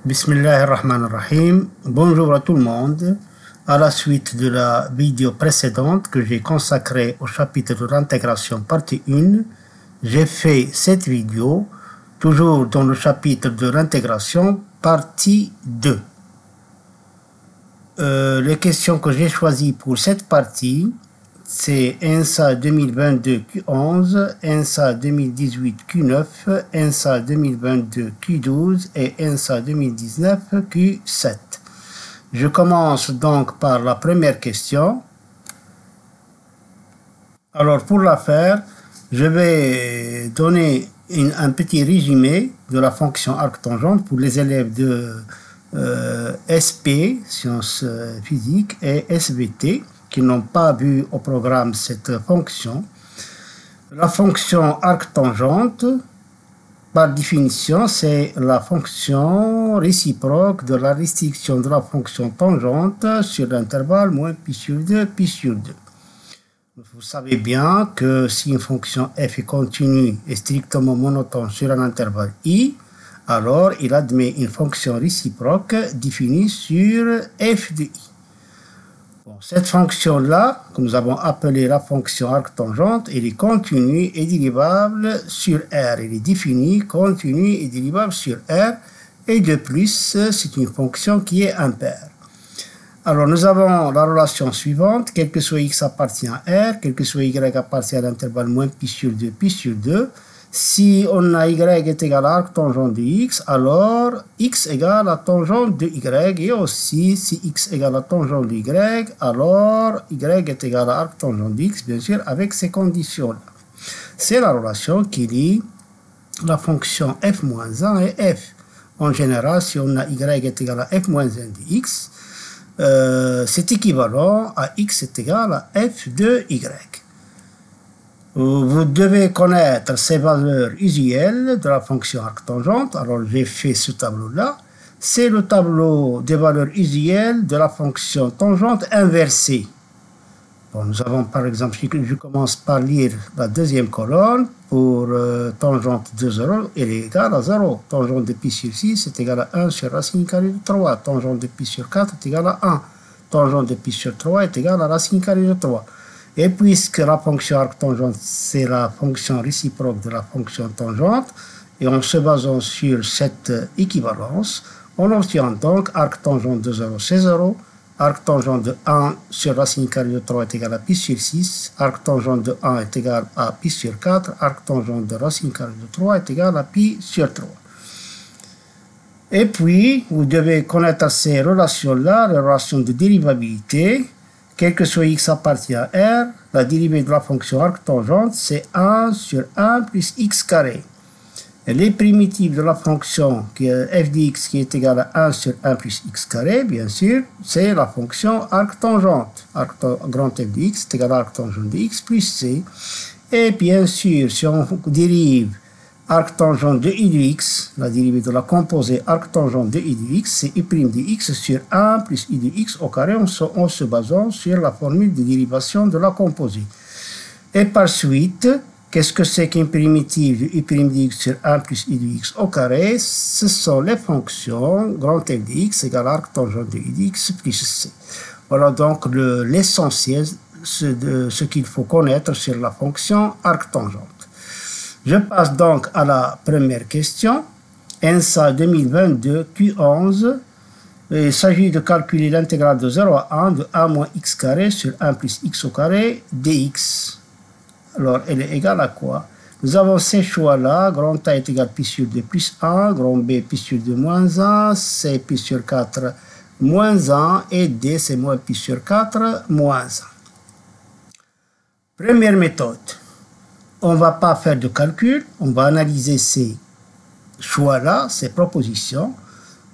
Bismillahirrahmanirrahim. Bonjour à tout le monde. À la suite de la vidéo précédente que j'ai consacrée au chapitre de l'intégration partie 1, j'ai fait cette vidéo toujours dans le chapitre de l'intégration partie 2. Les questions que j'ai choisies pour cette partie, c'est ENSA 2022 Q11, ENSA 2018 Q9, ENSA 2022 Q12 et ENSA 2019 Q7. Je commence donc par la première question. Alors pour la faire, je vais donner un petit résumé de la fonction arctangente pour les élèves de SP, sciences physiques, et SVT, qui n'ont pas vu au programme cette fonction. La fonction arctangente, par définition, c'est la fonction réciproque de la restriction de la fonction tangente sur l'intervalle moins pi sur 2, pi sur 2. Vous savez bien que si une fonction f est continue et strictement monotone sur un intervalle i, alors il admet une fonction réciproque définie sur f de i. Cette fonction-là, que nous avons appelée la fonction arctangente, elle est continue et dérivable sur R. Elle est définie, continue et dérivable sur R. Et de plus, c'est une fonction qui est impaire. Alors, nous avons la relation suivante. Quel que soit x appartient à R, quel que soit y appartient à l'intervalle moins pi sur 2, pi sur 2. Si on a y est égal à arctangente de x, alors x égale à tangente de y, et aussi si x égale à tangente de y, alors y est égal à arctangente de x, bien sûr, avec ces conditions-là. C'est la relation qui lie la fonction f-1 et f. En général, si on a y est égal à f-1 de x, c'est équivalent à x est égal à f de y. Vous devez connaître ces valeurs usuelles de la fonction arctangente. Alors, j'ai fait ce tableau-là. C'est le tableau des valeurs usuelles de la fonction tangente inversée. Bon, nous avons par exemple, je commence par lire la deuxième colonne. Pour tangente de 0, elle est égale à 0. Tangente de pi sur 6 est égale à 1 sur racine carrée de 3. Tangente de pi sur 4 est égale à 1. Tangente de pi sur 3 est égale à racine carrée de 3. Et puisque la fonction arctangente, c'est la fonction réciproque de la fonction tangente, et en se basant sur cette équivalence, on obtient donc arctangente de 0, c'est 0, arctangente de 1 sur racine carrée de 3 est égal à pi sur 6, arctangente de 1 est égal à pi sur 4, arctangente de racine carrée de 3 est égal à pi sur 3. Et puis, vous devez connaître ces relations-là, les relations de dérivabilité. Quel que soit x appartient à R, la dérivée de la fonction arctangente, c'est 1 sur 1 plus x carré. Et les primitives de la fonction f de x qui est égale à 1 sur 1 plus x carré, bien sûr, c'est la fonction arctangente. Grand f de x est égal à arctangente de x plus c. Et bien sûr, si on dérive arctangente de i de x, la dérivée de la composée arctangente de i de x, c'est i' de x sur 1 plus i de x au carré en se basant sur la formule de dérivation de la composée. Et par suite, qu'est-ce que c'est qu'une primitive de i' de x sur 1 plus i de x au carré? Ce sont les fonctions grand f de x égale à arctangente de i de x plus c. Voilà donc l'essentiel de ce qu'il faut connaître sur la fonction arctangente. Je passe donc à la première question. ENSA 2022 Q11. Il s'agit de calculer l'intégrale de 0 à 1 de a moins x carré sur 1 plus x au carré dx. Alors, elle est égale à quoi? Nous avons ces choix-là. Grand A est égal à pi sur 2 plus 1. Grand B pi sur 2 moins 1. C pi sur 4 moins 1. Et D c'est moins pi sur 4 moins 1. Première méthode. On ne va pas faire de calcul, on va analyser ces choix-là, ces propositions,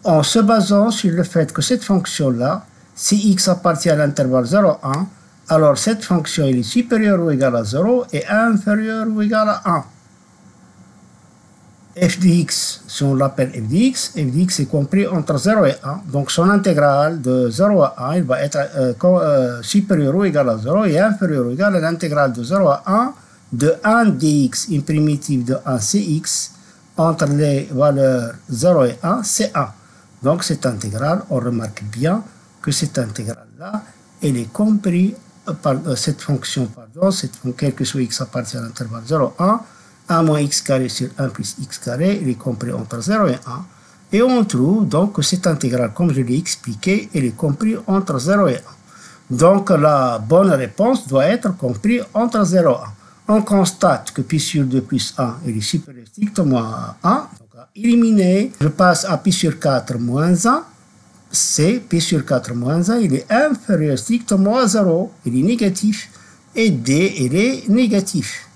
en se basant sur le fait que cette fonction-là, si x appartient à l'intervalle 0, 1, alors cette fonction elle est supérieure ou égale à 0 et inférieure ou égale à 1. f de x, si on l'appelle f de x est compris entre 0 et 1, donc son intégrale de 0 à 1, il va être supérieur ou égal à 0 et inférieur ou égal à l'intégrale de 0 à 1 de 1 dx, une primitive de 1 cx, entre les valeurs 0 et 1, c'est 1. Donc cette intégrale, on remarque bien que cette intégrale-là, elle est comprise par cette fonction, quel que soit x appartient à l'intervalle 0, 1, 1 moins x carré sur 1 plus x carré, elle est comprise entre 0 et 1. Et on trouve donc que cette intégrale, comme je l'ai expliqué, elle est comprise entre 0 et 1. Donc la bonne réponse doit être comprise entre 0 et 1. On constate que pi sur 2 plus 1 est supérieur strictement à 1. Donc à éliminer, je passe à pi sur 4 moins 1. C'est pi sur 4 moins 1, il est inférieur strictement à 0. Il est négatif. Et d, il est négatif.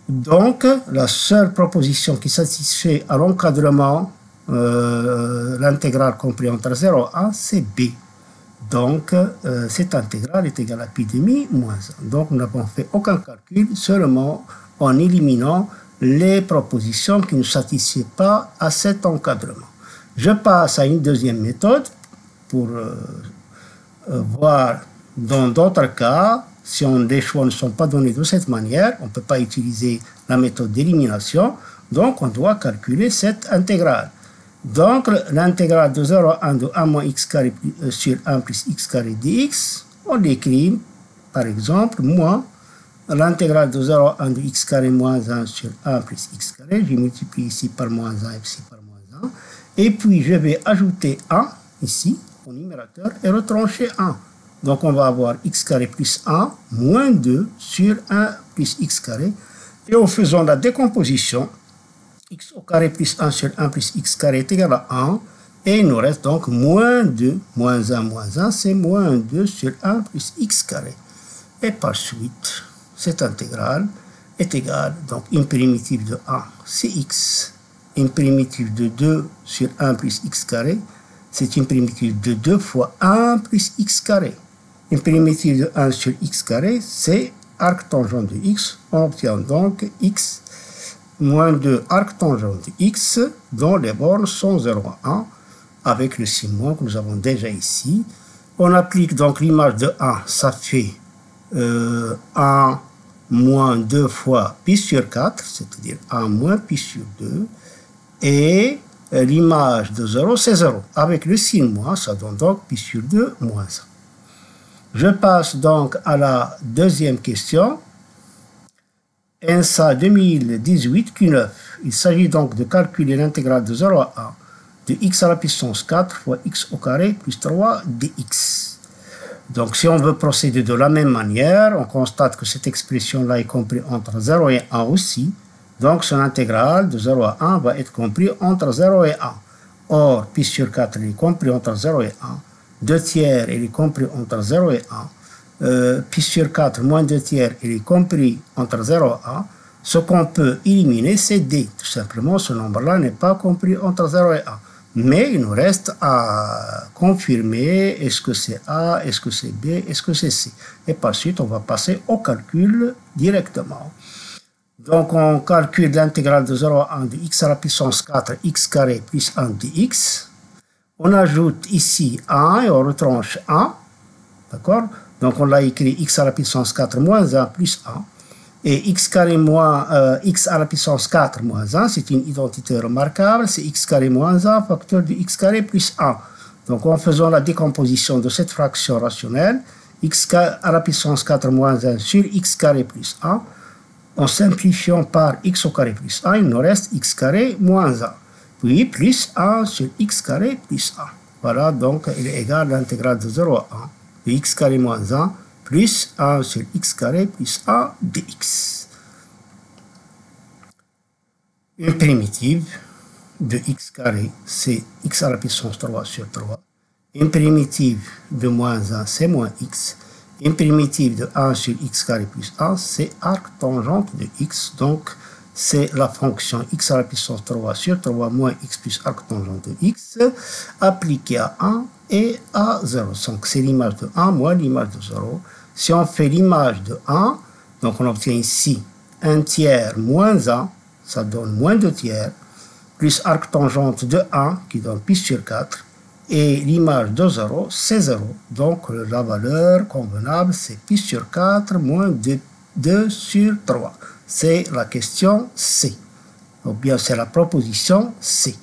Donc la seule proposition qui satisfait à l'encadrement, l'intégrale comprise entre 0 et 1, c'est b. Donc, cette intégrale est égale à pi demi moins 1. Donc, nous n'avons fait aucun calcul, seulement en éliminant les propositions qui ne satisfont pas à cet encadrement. Je passe à une deuxième méthode pour voir dans d'autres cas, si les choix ne sont pas donnés de cette manière, on ne peut pas utiliser la méthode d'élimination, donc on doit calculer cette intégrale. Donc, l'intégrale de 0 à 1 de 1 moins x carré sur 1 plus x carré dx, on l'écrit, par exemple, moins l'intégrale de 0 à 1 de x carré moins 1 sur 1 plus x carré, je multiplie ici par moins 1 et ici par moins 1, et puis je vais ajouter 1 ici au numérateur et retrancher 1. Donc, on va avoir x carré plus 1 moins 2 sur 1 plus x carré, et en faisant la décomposition, x au carré plus 1 sur 1 plus x carré est égal à 1. Et il nous reste donc moins 2, moins 1, c'est moins 2 sur 1 plus x carré. Et par suite, cette intégrale est égale, donc une primitive de 1, c'est x. Une primitive de 2 sur 1 plus x carré, c'est une primitive de 2 fois 1 plus x carré. Une primitive de 1 sur x carré, c'est arc tangent de x. On obtient donc x moins 2 arc tangent de x dont les bornes sont 0 à 1 avec le signe moins que nous avons déjà ici. On applique donc l'image de 1, ça fait 1 moins 2 fois pi sur 4, c'est-à-dire 1 moins pi sur 2, et l'image de 0, c'est 0. Avec le signe moins, ça donne donc pi sur 2 moins 1. Je passe donc à la deuxième question. ENSA 2018 Q9. Il s'agit donc de calculer l'intégrale de 0 à 1 de x à la puissance 4 fois x au carré plus 3 dx. Donc si on veut procéder de la même manière, on constate que cette expression-là est comprise entre 0 et 1 aussi. Donc son intégrale de 0 à 1 va être comprise entre 0 et 1. Or, pi sur 4 est compris entre 0 et 1. 2 tiers est compris entre 0 et 1. Pi sur 4 moins 2 tiers est compris entre 0 et 1. Ce qu'on peut éliminer, c'est d. Tout simplement, ce nombre-là n'est pas compris entre 0 et 1. Mais il nous reste à confirmer est-ce que c'est A, est-ce que c'est B, est-ce que c'est C. Et par suite, on va passer au calcul directement. Donc, on calcule l'intégrale de 0 à 1 de x à la puissance 4 x carré plus 1 dx. On ajoute ici 1 et on retranche 1. D'accord? Donc, on l'a écrit x à la puissance 4 moins 1 plus 1. Et x carré moins x à la puissance 4 moins 1, c'est une identité remarquable. C'est x carré moins 1 facteur de x carré plus 1. Donc, en faisant la décomposition de cette fraction rationnelle, x à la puissance 4 moins 1 sur x carré plus 1, en simplifiant par x au carré plus 1, il nous reste x carré moins 1. Puis plus 1 sur x carré plus 1. Voilà, donc il est égal à l'intégrale de 0 à 1 de x carré moins 1 plus 1 sur x carré plus 1 dx. Une primitive de x carré, c'est x à la puissance 3 sur 3. Une primitive de moins 1, c'est moins x. Une primitive de 1 sur x carré plus 1, c'est arc tangente de x. Donc, c'est la fonction x à la puissance 3 sur 3 moins x plus arc tangente de x appliquée à 1 et à 0. Donc, c'est l'image de 1 moins l'image de 0. Si on fait l'image de 1, donc on obtient ici 1 tiers moins 1, ça donne moins 2 tiers, plus arc tangente de 1 qui donne pi sur 4. Et l'image de 0, c'est 0. Donc, la valeur convenable, c'est pi sur 4 moins 2 sur 3. C'est la question C. Ou bien, c'est la proposition C.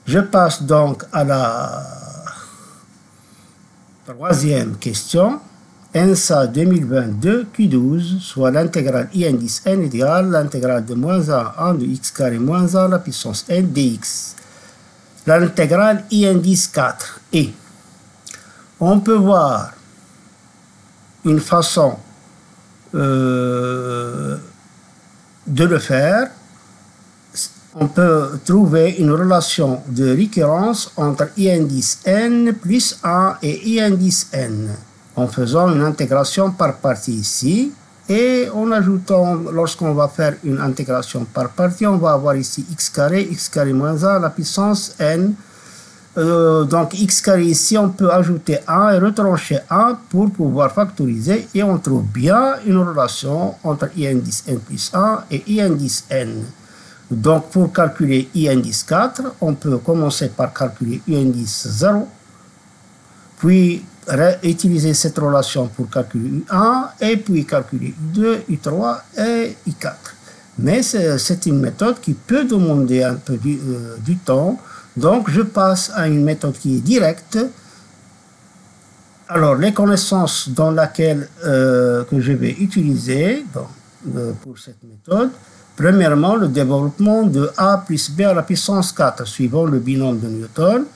Je passe donc à la troisième question. ENSA 2022 Q12, soit l'intégrale I indice n est égale l'intégrale de moins 1 de x carré moins 1 à la puissance n dx. L'intégrale I indice 4 est. On peut voir une façon de le faire. On peut trouver une relation de récurrence entre I indice n plus 1 et I indice n en faisant une intégration par partie ici et en ajoutant, lorsqu'on va faire une intégration par partie, on va avoir ici x carré moins 1 à la puissance n. Donc x carré ici, on peut ajouter 1 et retrancher 1 pour pouvoir factoriser et on trouve bien une relation entre I indice n plus 1 et I indice n. Donc pour calculer I indice 4, on peut commencer par calculer I indice 0, puis utiliser cette relation pour calculer I1 et puis calculer I2, I3 et I4. Mais c'est une méthode qui peut demander un peu du temps. Donc, je passe à une méthode qui est directe. Alors, les connaissances dans laquelle que je vais utiliser pour cette méthode, premièrement, le développement de A plus B à la puissance 4, suivant le binôme de Newton.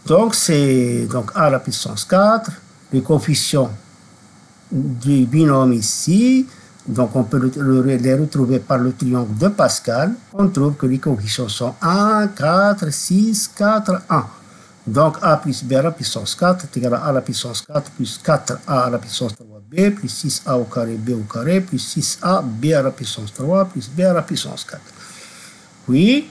Donc, c'est A à la puissance 4, les coefficients du binôme ici. Donc, on peut les retrouver par le triangle de Pascal. On trouve que les coefficients sont 1, 4, 6, 4, 1. Donc, A plus B à la puissance 4 est égal à A à la puissance 4 plus 4A à la puissance 3B plus 6A au carré B au carré plus 6A B à la puissance 3 plus B à la puissance 4. Puis,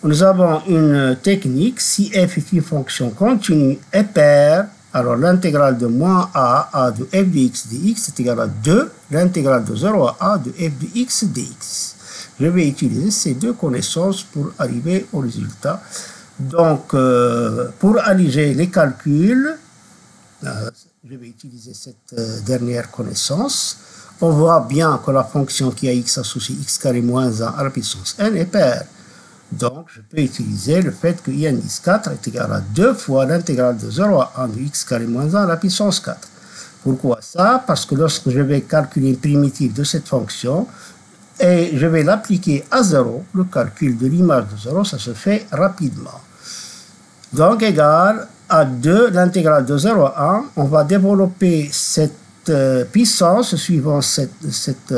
nous avons une technique. Si f est une fonction continue et paire, alors l'intégrale de moins a de f de x dx est égale à 2, l'intégrale de 0 à a de f de x dx. Je vais utiliser ces deux connaissances pour arriver au résultat. Donc, pour alléger les calculs, je vais utiliser cette dernière connaissance. On voit bien que la fonction qui a x associée x carré moins 1 à la puissance n est paire. Donc, je peux utiliser le fait que I indice 4 est égal à 2 fois l'intégrale de 0 à 1 de x carré moins 1 à la puissance 4. Pourquoi ça? Parce que lorsque je vais calculer une primitive de cette fonction, et je vais l'appliquer à 0, le calcul de l'image de 0, ça se fait rapidement. Donc, égal à 2, l'intégrale de 0 à 1, on va développer cette puissance suivant cette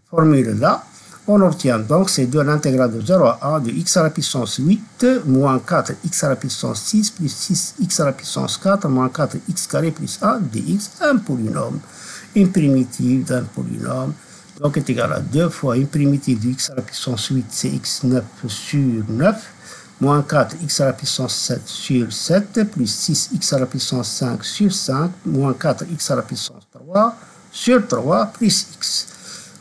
formule-là. On obtient donc ces deux l'intégrale de 0 à 1 de x à la puissance 8 moins 4x à la puissance 6 plus 6x à la puissance 4 moins 4x carré plus 1 dx, un polynôme, une primitive d'un polynôme. Donc est égal à 2 fois une primitive de x à la puissance 8, c'est x9 sur 9, moins 4x à la puissance 7 sur 7, plus 6x à la puissance 5 sur 5, moins 4x à la puissance 3 sur 3, plus x.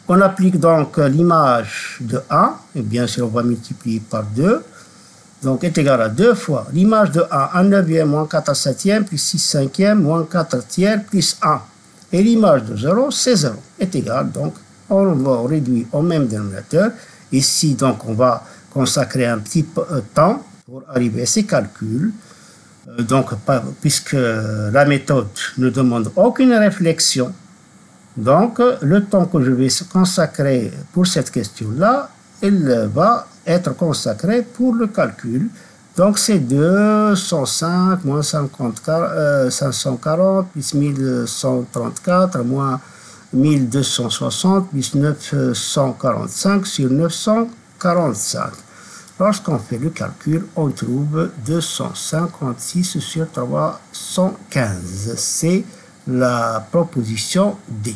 On applique donc l'image de 1, et bien sûr on va multiplier par 2, donc est égal à 2 fois l'image de 1 neuvième moins 4 septième, plus 6 cinquième, moins 4 tiers, plus 1. Et l'image de 0, c'est 0, est égal, donc on va réduire au même dénominateur. Ici, donc, on va consacrer un petit temps pour arriver à ces calculs. Donc, puisque la méthode ne demande aucune réflexion, donc, le temps que je vais consacrer pour cette question-là, il va être consacré pour le calcul. Donc, c'est 205 moins 540 plus 1134 moins 1260 plus 945 sur 945. Lorsqu'on fait le calcul, on trouve 256 sur 315. C'est la proposition D.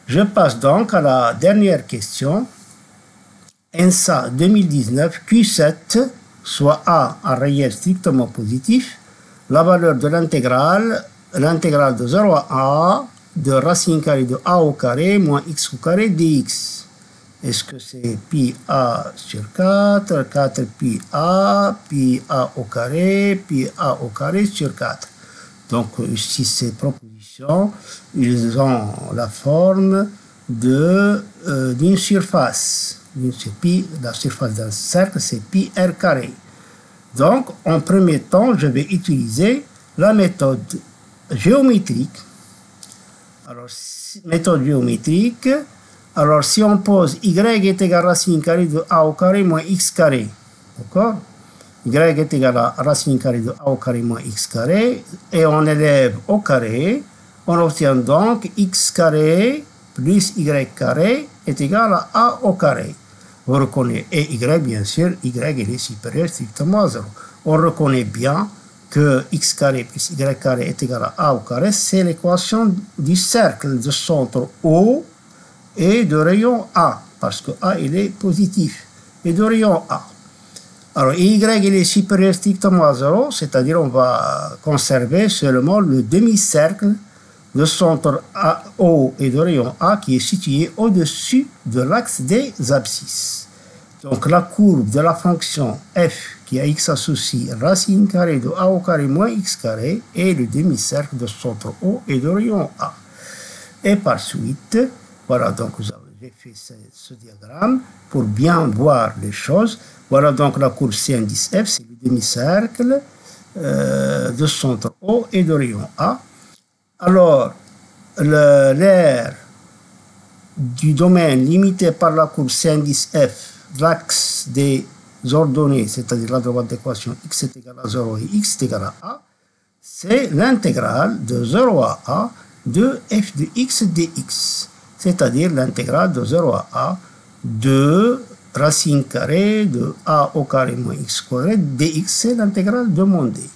Je passe donc à la dernière question. ENSA 2019 Q7, soit A en réel strictement positif, la valeur de l'intégrale de 0 à A de racine carrée de A au carré moins x au carré dx. Est-ce que c'est pi A sur 4, 4 pi A au carré sur 4. Donc ici ces propositions, ils ont la forme d'une surface. C'est pi, la surface d'un cercle, c'est pi r carré. Donc, en premier temps, je vais utiliser la méthode géométrique. Alors, méthode géométrique. Alors, si on pose y est égal à racine carrée de a au carré moins x carré, d'accord? Y est égal à racine carrée de a au carré moins x carré, et on élève au carré, on obtient donc x carré plus y carré est égal à a au carré. On reconnaît, et y, bien sûr, y est supérieur strictement à 0. On reconnaît bien que x carré plus y carré est égal à a au carré, c'est l'équation du cercle de centre O et de rayon A, parce que A il est positif, et de rayon A. Alors y il est supérieur strictement à 0, c'est-à-dire on va conserver seulement le demi-cercle de centre O et de rayon A qui est situé au-dessus de l'axe des abscisses. Donc la courbe de la fonction f qui a x associé racine carrée de a au carré moins x carré est le demi-cercle de centre O et de rayon A. Et par suite, voilà, donc j'ai fait ce diagramme pour bien voir les choses. Voilà donc la courbe C indice F, c'est le demi-cercle de centre O et de rayon A. Alors, l'aire du domaine limité par la courbe C indice F, l'axe des ordonnées, c'est-à-dire la droite d'équation x est égal à 0 et x est égal à A, c'est l'intégrale de 0 à A de f de x dx, c'est-à-dire l'intégrale de 0 à A de racine carrée de a au carré moins x carré dx, c'est l'intégrale demandée.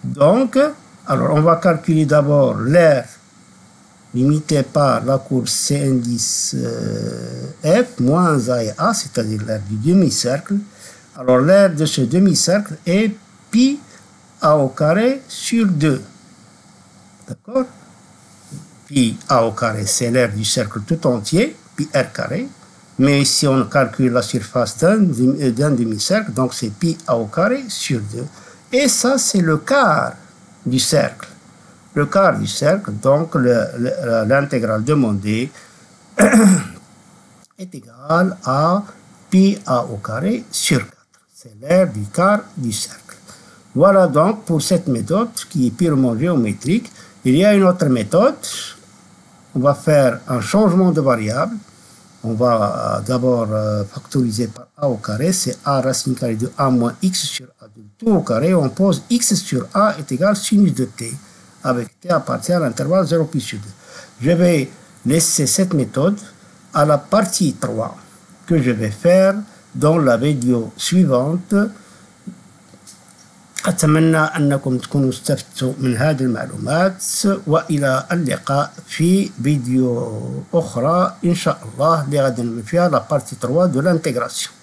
Donc, alors on va calculer d'abord l'aire limitée par la courbe C indice f moins a et a, c'est-à-dire l'aire du demi-cercle. Alors l'aire de ce demi-cercle est pi a au carré sur 2. D'accord? Pi a au carré, c'est l'aire du cercle tout entier, pi r carré. Mais si on calcule la surface d'un demi-cercle, donc c'est pi a au carré sur 2. Et ça, c'est le quart du cercle. Le quart du cercle, donc l'intégrale demandée est égale à pi a au carré sur 4. C'est l'aire du quart du cercle. Voilà donc pour cette méthode qui est purement géométrique. Il y a une autre méthode. On va faire un changement de variable. On va d'abord factoriser par a au carré, c'est a racine carrée de a moins x sur a de tout au carré. On pose x sur a est égal sinus de t, avec t appartient à l'intervalle 0 plus sur 2. Je vais laisser cette méthode à la partie 3 que je vais faire dans la vidéo suivante. أتمنى أنكم تكونوا استفدتوا من هذه المعلومات وإلى اللقاء في فيديو أخرى إن شاء الله اللي غادي نعمل فيها لا بارتي 3 دو لانتيغراسيون.